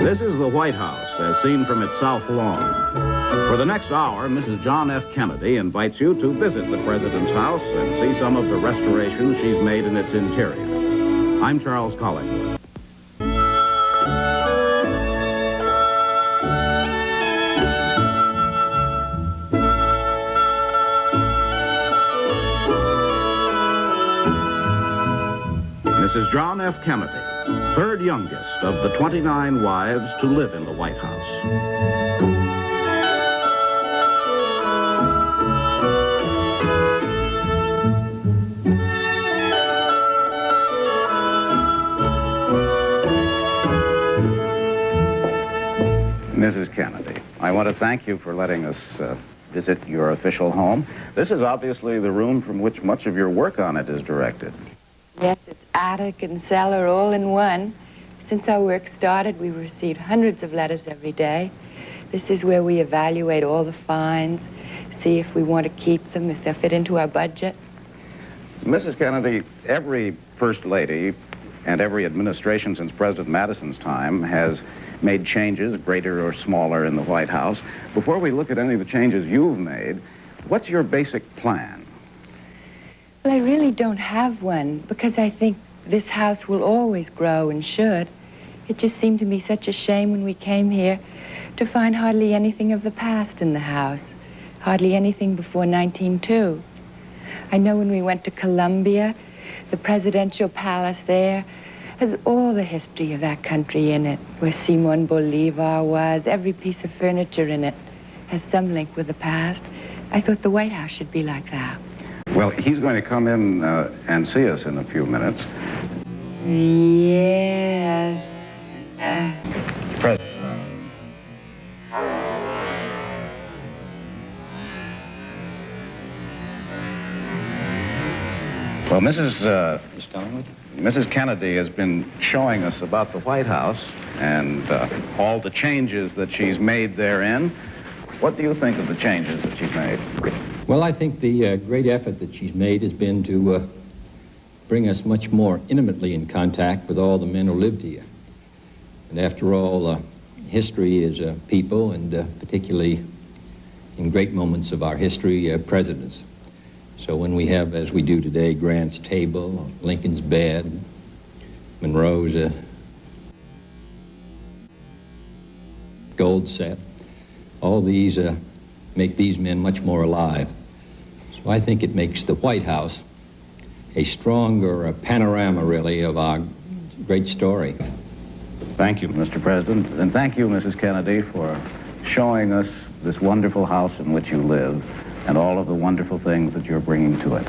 This is the White House, as seen from its south lawn. For the next hour, Mrs. John F. Kennedy invites you to visit the President's house and see some of the restorations she's made in its interior. I'm Charles Collingwood. Mrs. John F. Kennedy, third youngest of the 29 wives to live in the White House. Mrs. Kennedy, I want to thank you for letting us visit your official home. This is obviously the room from which much of your work on it is directed. Yes, it's attic and cellar all in one. Since our work started, we've received hundreds of letters every day. This is where we evaluate all the finds, see if we want to keep them, if they fit into our budget. Mrs. Kennedy, every First Lady and every administration since President Madison's time has made changes, greater or smaller, in the White House. Before we look at any of the changes you've made, what's your basic plan? Well, I really don't have one, because I think this house will always grow and should. It just seemed to me such a shame when we came here to find hardly anything of the past in the house, hardly anything before 1902. I know when we went to Columbia, the presidential palace there has all the history of that country in it, where Simon Bolivar was. Every piece of furniture in it has some link with the past. I thought the White House should be like that. Well, he's going to come in and see us in a few minutes. Yes. President. Well, Mrs. Kennedy has been showing us about the White House and all the changes that she's made therein. What do you think of the changes that she's made? Well, I think the great effort that she's made has been to bring us much more intimately in contact with all the men who lived here. And after all, history is people, and particularly in great moments of our history, presidents. So when we have, as we do today, Grant's table, Lincoln's bed, Monroe's gold set, all these make these men much more alive. So I think it makes the White House a stronger panorama, really, of our great story. Thank you, Mr. President, and thank you, Mrs. Kennedy, for showing us this wonderful house in which you live and all of the wonderful things that you're bringing to it.